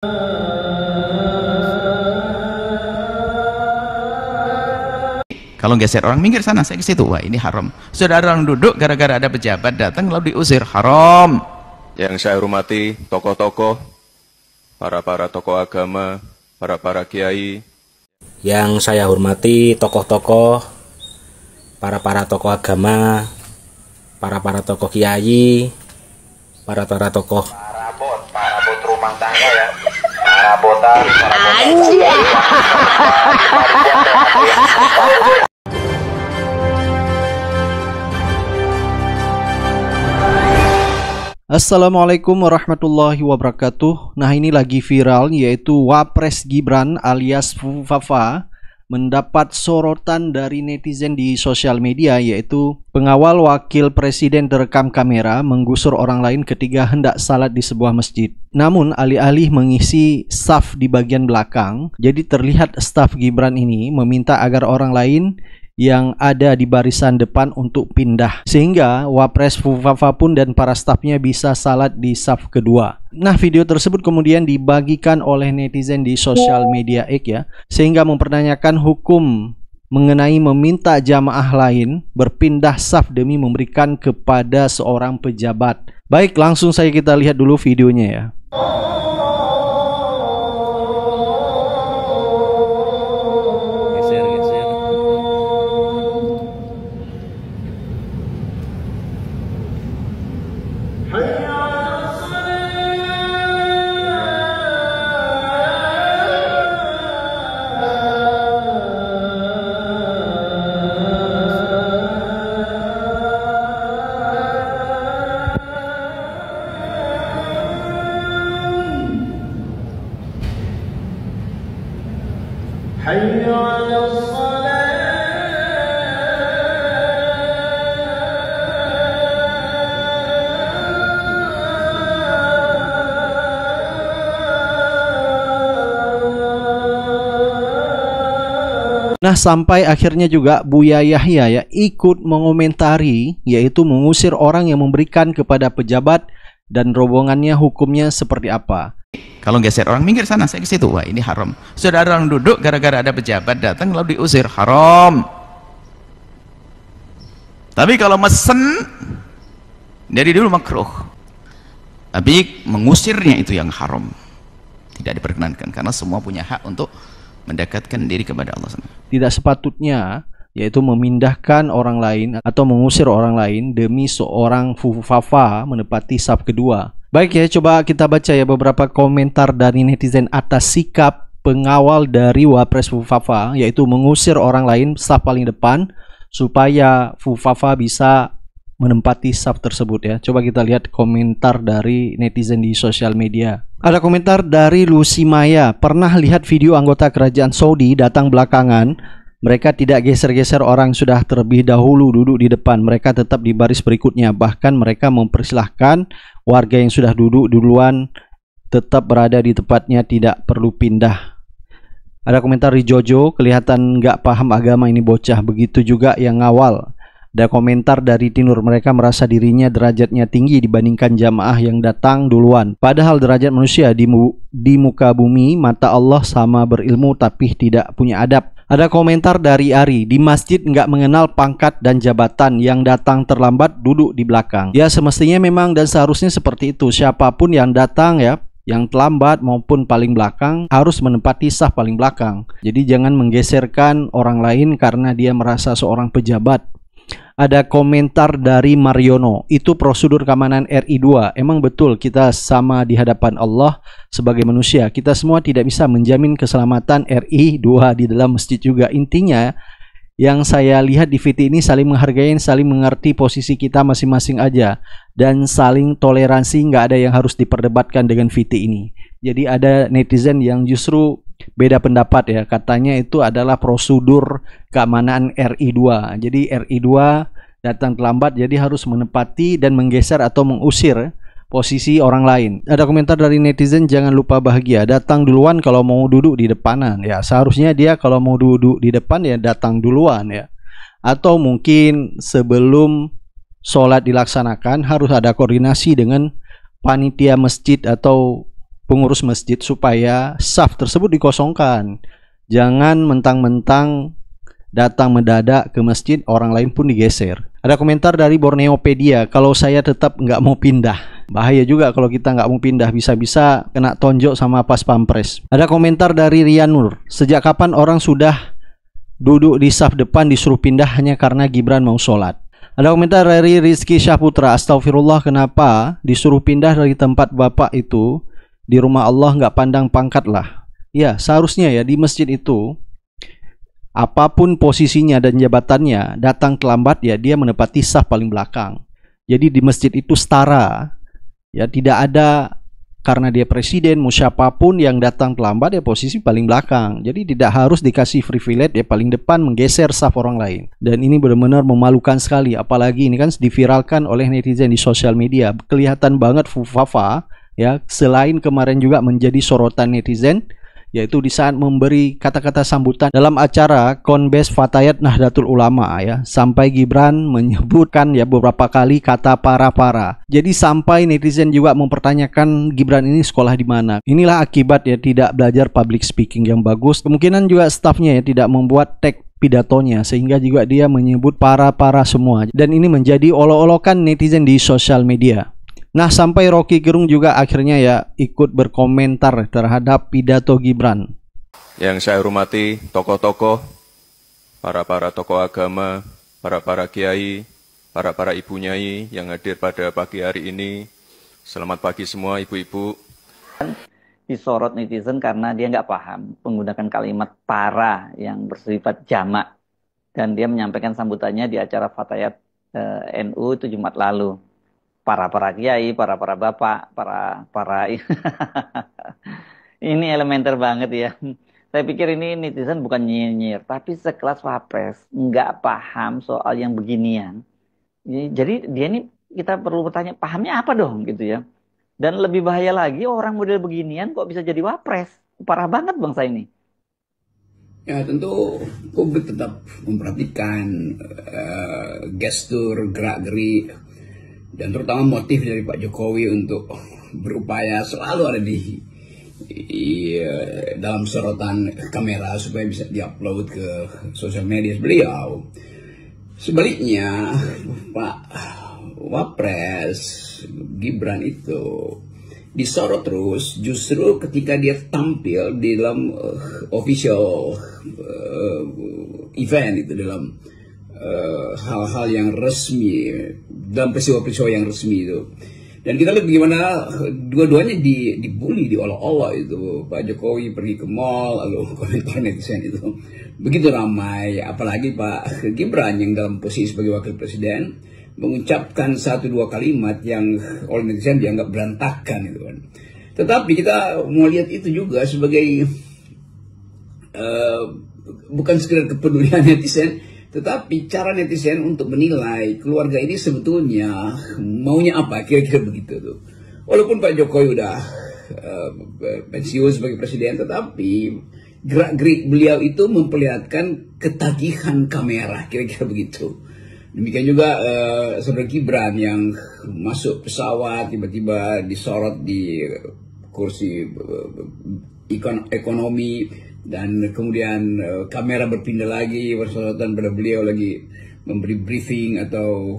Kalau geser orang, minggir sana, saya ke situ. Wah, ini haram. Sudah ada orang duduk, gara-gara ada pejabat datang lalu diusir, haram. Yang saya hormati tokoh-tokoh, para tokoh agama, para kiai. Yang saya hormati tokoh-tokoh, para tokoh agama, para tokoh kiai, para tokoh para bot rumah tangga ya, para botan, Assalamualaikum warahmatullahi wabarakatuh. Nah, ini lagi viral, yaitu Wapres Gibran alias Fufafa mendapat sorotan dari netizen di sosial media, yaitu pengawal wakil presiden terekam kamera menggusur orang lain ketika hendak salat di sebuah masjid. Namun alih-alih mengisi saf di bagian belakang, jadi terlihat staf Gibran ini meminta agar orang lain yang ada di barisan depan untuk pindah, sehingga Wapres Fufafa pun dan para stafnya bisa salat di saf kedua. Nah, video tersebut kemudian dibagikan oleh netizen di sosial media X ya, sehingga mempertanyakan hukum mengenai meminta jamaah lain berpindah saf demi memberikan kepada seorang pejabat. Baik, langsung saja kita lihat dulu videonya ya. Nah, sampai akhirnya juga Buya Yahya ya ikut mengomentari, yaitu mengusir orang yang memberikan kepada pejabat dan rombongannya hukumnya seperti apa. Kalau geser orang, minggir sana, saya ke situ. Wah, ini haram. Sudah ada orang duduk, gara-gara ada pejabat datang lalu diusir, haram. Tapi kalau mesen dari dulu makruh, tapi mengusirnya itu yang haram, tidak diperkenankan, karena semua punya hak untuk mendekatkan diri kepada Allah. Tidak sepatutnya, yaitu memindahkan orang lain atau mengusir orang lain demi seorang Fufafa menepati saf kedua. Baik ya, coba kita baca ya beberapa komentar dari netizen atas sikap pengawal dari Wapres Fufafa, yaitu mengusir orang lain saf paling depan supaya Fufafa bisa menempati saf tersebut ya. Coba kita lihat komentar dari netizen di sosial media. Ada komentar dari Lucy Maya, pernah lihat video anggota kerajaan Saudi datang belakangan. Mereka tidak geser-geser orang sudah terlebih dahulu duduk di depan, mereka tetap di baris berikutnya. Bahkan mereka mempersilahkan warga yang sudah duduk duluan tetap berada di tempatnya, tidak perlu pindah. Ada komentar di Jojo, kelihatan nggak paham agama ini bocah. Begitu juga yang ngawal. Ada komentar dari Tinur, mereka merasa dirinya derajatnya tinggi dibandingkan jamaah yang datang duluan. Padahal derajat manusia di muka bumi mata Allah sama berilmu tapi tidak punya adab. Ada komentar dari Ari, di masjid nggak mengenal pangkat dan jabatan, yang datang terlambat duduk di belakang. Ya, semestinya memang dan seharusnya seperti itu. Siapapun yang datang ya, yang terlambat maupun paling belakang harus menempati saf paling belakang. Jadi jangan menggeserkan orang lain karena dia merasa seorang pejabat. Ada komentar dari Mariono, itu prosedur keamanan RI 2. Emang betul kita sama di hadapan Allah sebagai manusia. Kita semua tidak bisa menjamin keselamatan RI 2 di dalam masjid juga. Intinya yang saya lihat di VT ini saling menghargai, saling mengerti posisi kita masing-masing aja, dan saling toleransi, nggak ada yang harus diperdebatkan dengan VT ini. Jadi ada netizen yang justru beda pendapat ya, katanya itu adalah prosedur keamanan RI 2. Jadi RI 2 datang terlambat, jadi harus menempati dan menggeser atau mengusir posisi orang lain. Ada komentar dari netizen, jangan lupa bahagia, datang duluan kalau mau duduk di depanan. Ya, seharusnya dia kalau mau duduk di depan ya datang duluan ya. Atau mungkin sebelum sholat dilaksanakan harus ada koordinasi dengan panitia masjid atau pengurus masjid supaya saf tersebut dikosongkan. Jangan mentang-mentang datang mendadak ke masjid, orang lain pun digeser. Ada komentar dari Borneopedia, kalau saya tetap nggak mau pindah. Bahaya juga kalau kita nggak mau pindah, bisa-bisa kena tonjok sama pas pampres. Ada komentar dari Rianur, sejak kapan orang sudah duduk di saf depan disuruh pindah hanya karena Gibran mau sholat. Ada komentar dari Rizky Syahputra, astagfirullah, kenapa disuruh pindah dari tempat bapak itu di rumah Allah, nggak pandang pangkat lah. Ya seharusnya ya di masjid itu apapun posisinya dan jabatannya, datang terlambat ya dia menepati saf paling belakang. Jadi di masjid itu setara. Ya tidak ada karena dia presiden, mau siapapun yang datang terlambat ya posisi paling belakang. Jadi tidak harus dikasih privilege ya paling depan menggeser saf orang lain. Dan ini benar-benar memalukan sekali, apalagi ini kan diviralkan oleh netizen di sosial media. Kelihatan banget Fufafa ya, selain kemarin juga menjadi sorotan netizen, yaitu di saat memberi kata-kata sambutan dalam acara Konbes Fatayat Nahdlatul Ulama ya, sampai Gibran menyebutkan ya beberapa kali kata para. Jadi sampai netizen juga mempertanyakan Gibran ini sekolah di mana. Inilah akibat ya tidak belajar public speaking yang bagus. Kemungkinan juga stafnya ya tidak membuat tag pidatonya, sehingga juga dia menyebut para semua. Dan ini menjadi olok-olokan netizen di sosial media. Nah, sampai Rocky Gerung juga akhirnya ya ikut berkomentar terhadap pidato Gibran. Yang saya hormati tokoh-tokoh, para tokoh agama, para kiai, para ibu nyai yang hadir pada pagi hari ini. Selamat pagi semua ibu-ibu. Disorot netizen karena dia nggak paham menggunakan kalimat para yang bersifat jamak. Dan dia menyampaikan sambutannya di acara Fatayat NU itu Jumat lalu. Para kiai, para bapak, para ini elementer banget ya. Saya pikir ini netizen bukan nyinyir, tapi sekelas Wapres nggak paham soal yang beginian. Jadi dia ini kita perlu bertanya, pahamnya apa dong gitu ya. Dan lebih bahaya lagi, orang model beginian kok bisa jadi Wapres. Parah banget bangsa ini. Ya tentu publik tetap memperhatikan gestur, gerak-gerik, dan terutama motif dari Pak Jokowi untuk berupaya selalu ada di dalam sorotan kamera supaya bisa diupload ke sosial media beliau. Sebaliknya Pak Wapres Gibran itu disorot terus justru ketika dia tampil di dalam official event itu, dalam hal-hal yang resmi, dalam peristiwa-peristiwa yang resmi itu. Dan kita lihat bagaimana dua-duanya dibully, diolok-olok itu. Pak Jokowi pergi ke mall, lalu komentar netizen itu begitu ramai. Apalagi Pak Gibran yang dalam posisi sebagai wakil presiden mengucapkan 1-2 kalimat yang oleh netizen dianggap berantakan itu kan. Tetapi kita mau lihat itu juga sebagai bukan sekedar kepedulian netizen, tetapi cara netizen untuk menilai keluarga ini sebetulnya maunya apa, kira-kira begitu tuh. Walaupun Pak Jokowi udah pensiun sebagai presiden, tetapi gerak-gerik beliau itu memperlihatkan ketagihan kamera, kira-kira begitu. Demikian juga saudara Gibran yang masuk pesawat tiba-tiba disorot di kursi ekonomi. Dan kemudian kamera berpindah lagi bersorotan pada beliau lagi memberi briefing atau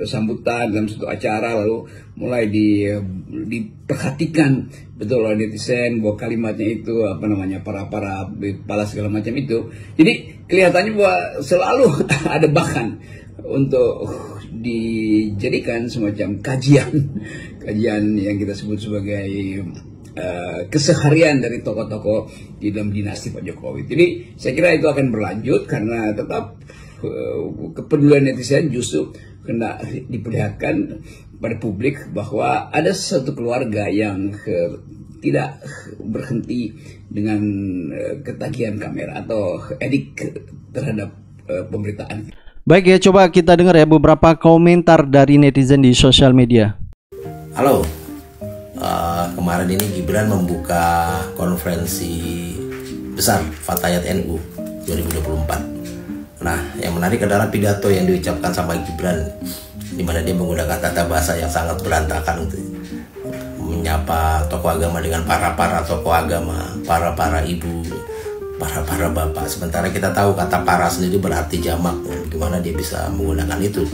sambutan dalam satu acara, lalu mulai diperhatikan betul oleh netizen bahwa kalimatnya itu apa namanya para segala macam itu. Jadi kelihatannya bahwa selalu ada bahan untuk dijadikan semacam kajian yang kita sebut sebagai keseharian dari tokoh-tokoh di dalam dinasti Pak Jokowi. Jadi saya kira itu akan berlanjut karena tetap kepedulian netizen justru kena diperlihatkan pada publik bahwa ada satu keluarga yang tidak berhenti dengan ketagihan kamera atau edik terhadap pemberitaan. Baik ya, coba kita dengar ya beberapa komentar dari netizen di sosial media. Halo. Kemarin ini Gibran membuka konferensi besar Fatayat NU 2024. Nah, yang menarik adalah pidato yang diucapkan sama Gibran, di mana dia menggunakan tata bahasa yang sangat berantakan, menyapa tokoh agama dengan para tokoh agama, para ibu, para bapak. Sementara kita tahu kata para sendiri berarti jamak. Bagaimana dia bisa menggunakan itu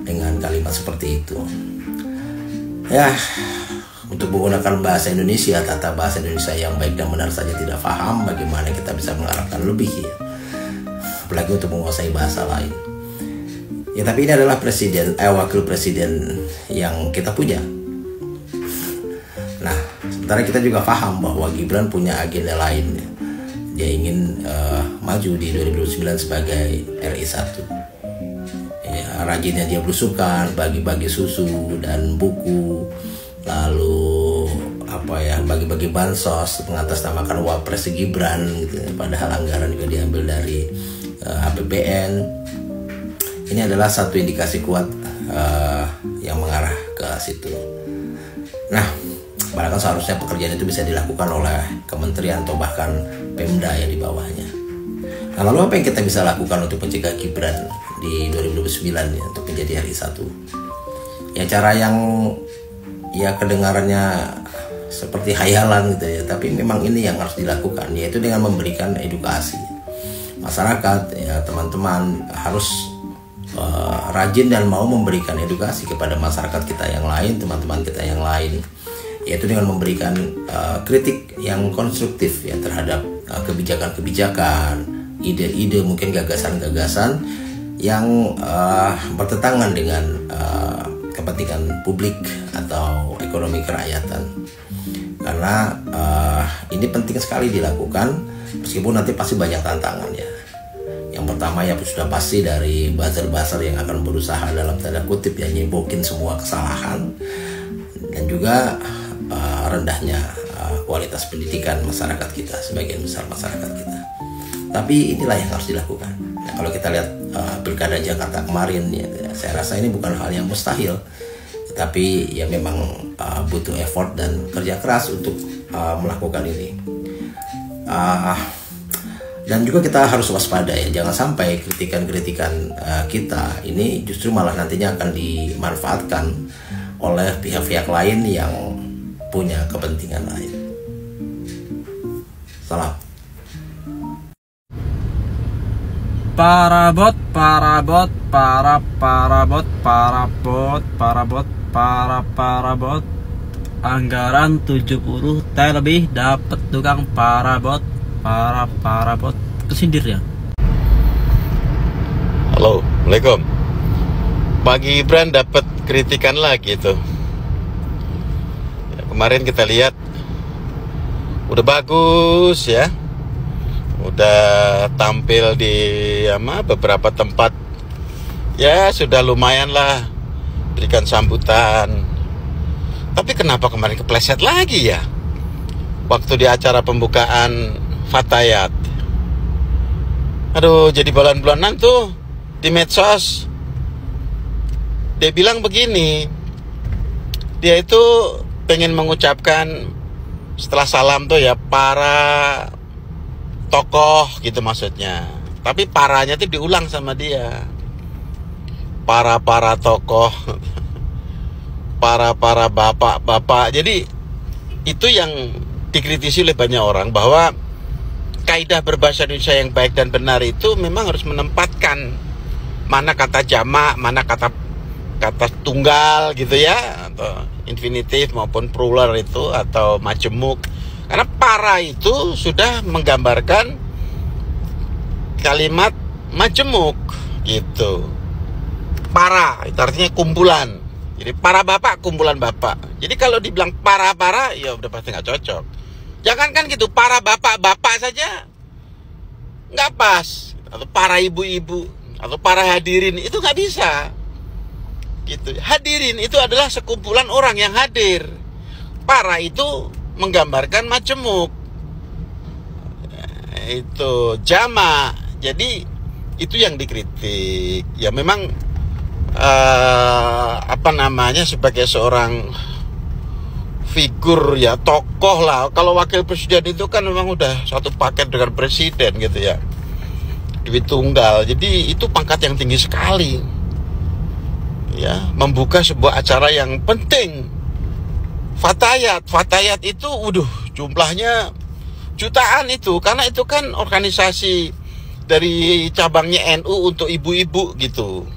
dengan kalimat seperti itu? Ya, untuk menggunakan bahasa Indonesia, tata bahasa Indonesia yang baik dan benar saja tidak paham, bagaimana kita bisa mengharapkan lebih ya? Apalagi untuk menguasai bahasa lain. Ya, tapi ini adalah wakil presiden yang kita punya. Nah, sementara kita juga paham bahwa Gibran punya agenda lain. Dia ingin maju di 2009 sebagai RI 1. Ya, rajinnya dia belusukan, bagi-bagi susu dan buku, lalu bagi-bagi bansos, mengatasnamakan wapres Gibran, gitu. Padahal anggaran juga diambil dari APBN. Ini adalah satu indikasi kuat yang mengarah ke situ. Nah, padahal seharusnya pekerjaan itu bisa dilakukan oleh kementerian atau bahkan Pemda yang di bawahnya. Nah, lalu apa yang kita bisa lakukan untuk mencegah Gibran di 2029 ya, untuk menjadi RI 1? Ya, cara yang ya kedengarannya seperti khayalan gitu ya, tapi memang ini yang harus dilakukan, yaitu dengan memberikan edukasi. Masyarakat ya, teman-teman harus rajin dan mau memberikan edukasi kepada masyarakat kita yang lain, teman-teman kita yang lain, yaitu dengan memberikan kritik yang konstruktif ya terhadap kebijakan-kebijakan, ide-ide, mungkin gagasan-gagasan yang bertentangan dengan kepentingan publik atau ekonomi kerakyatan. Karena ini penting sekali dilakukan, meskipun nanti pasti banyak tantangan ya. Yang pertama ya sudah pasti dari buzzer-buzzer yang akan berusaha dalam tanda kutip ya nyebokin semua kesalahan, dan juga rendahnya kualitas pendidikan masyarakat kita, sebagian besar masyarakat kita. Tapi inilah yang harus dilakukan. Nah, kalau kita lihat pilkada Jakarta kemarin ya, saya rasa ini bukan hal yang mustahil, tapi ya memang butuh effort dan kerja keras untuk melakukan ini. Dan juga kita harus waspada ya, jangan sampai kritikan-kritikan kita ini justru malah nantinya akan dimanfaatkan oleh pihak-pihak lain yang punya kepentingan lain. Salam. Parabot, anggaran 70 T lebih dapat tukang parabot kesindir ya. Halo, Assalamualaikum. Pak Gibran dapat kritikan lagi tuh. Ya, kemarin kita lihat udah bagus ya, udah tampil di beberapa tempat ya, sudah lumayan lah berikan sambutan. Tapi kenapa kemarin kepleset lagi ya waktu di acara pembukaan Fatayat? Aduh, jadi bulan-bulanan tuh di medsos. Dia bilang begini, dia itu pengen mengucapkan setelah salam tuh ya para tokoh gitu maksudnya. Tapi paranya tuh diulang sama dia. Para tokoh, para bapak-bapak. Jadi itu yang dikritisi oleh banyak orang, bahwa kaidah berbahasa Indonesia yang baik dan benar itu memang harus menempatkan mana kata jamak, mana kata tunggal gitu ya, atau infinitif maupun plural itu, atau majemuk. Karena para itu sudah menggambarkan kalimat majemuk gitu. Para itu artinya kumpulan. Jadi para bapak, kumpulan bapak. Jadi kalau dibilang para ya udah pasti nggak cocok. Jangankan gitu, para bapak saja nggak pas, atau para ibu-ibu, atau para hadirin, itu nggak bisa. Gitu. Hadirin itu adalah sekumpulan orang yang hadir. Para itu menggambarkan majemuk. Itu jamak. Jadi itu yang dikritik. Ya memang sebagai seorang figur ya, tokoh lah. Kalau wakil presiden itu kan memang udah satu paket dengan presiden gitu ya, duit tunggal. Jadi itu pangkat yang tinggi sekali ya, membuka sebuah acara yang penting, Fatayat itu jumlahnya jutaan itu, karena itu kan organisasi dari cabangnya NU untuk ibu-ibu gitu.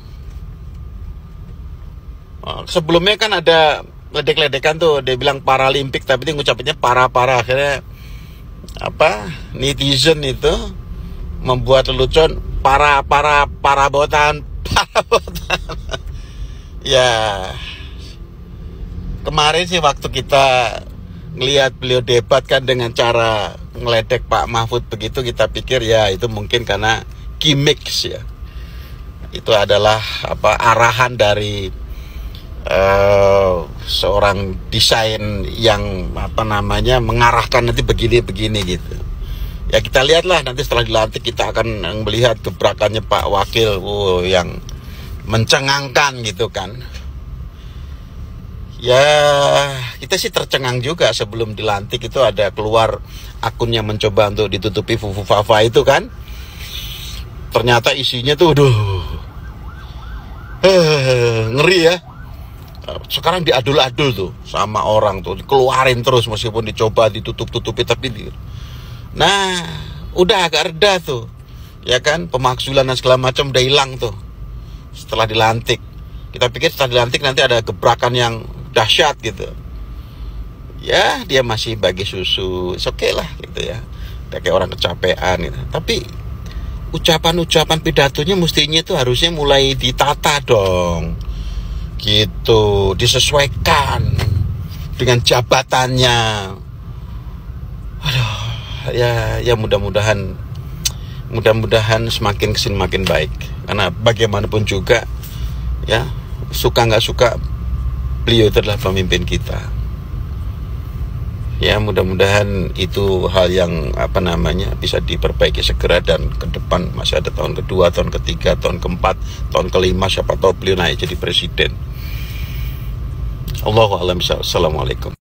Sebelumnya kan ada ledek-ledekan tuh, dia bilang Paralimpik tapi dia ngucapinnya para, akhirnya netizen itu membuat lelucon para botan. Ya, kemarin sih waktu kita ngelihat beliau debat kan dengan cara ngeledek Pak Mahfud begitu, kita pikir ya itu mungkin karena gimmicks ya. Itu adalah arahan dari seorang desain yang mengarahkan nanti begini gitu. Ya kita lihatlah nanti setelah dilantik, kita akan melihat gebrakannya Pak Wakil yang mencengangkan gitu kan. Ya kita sih tercengang juga sebelum dilantik itu ada keluar akun yang mencoba untuk ditutupi Fufu Fafa itu kan. Ternyata isinya tuh ngeri ya. Sekarang diadul-adul tuh sama orang tuh, keluarin terus meskipun dicoba ditutup-tutupi tapi nah udah agak reda tuh ya kan, pemakzulan dan segala macam udah hilang tuh setelah dilantik. Kita pikir setelah dilantik nanti ada gebrakan yang dahsyat gitu. Ya dia masih bagi susu, oke lah gitu ya, udah kayak orang kecapean gitu. Tapi ucapan-ucapan pidatonya mestinya itu harusnya mulai ditata dong gitu, disesuaikan dengan jabatannya. Aduh, ya mudah-mudahan semakin kesini makin baik, karena bagaimanapun juga ya, suka nggak suka beliau itu adalah pemimpin kita. Ya mudah-mudahan itu hal yang bisa diperbaiki segera, dan ke depan masih ada tahun kedua, tahun ketiga, tahun keempat, tahun kelima, siapa tahu beliau naik jadi presiden. Allahu a'lam. Assalamualaikum.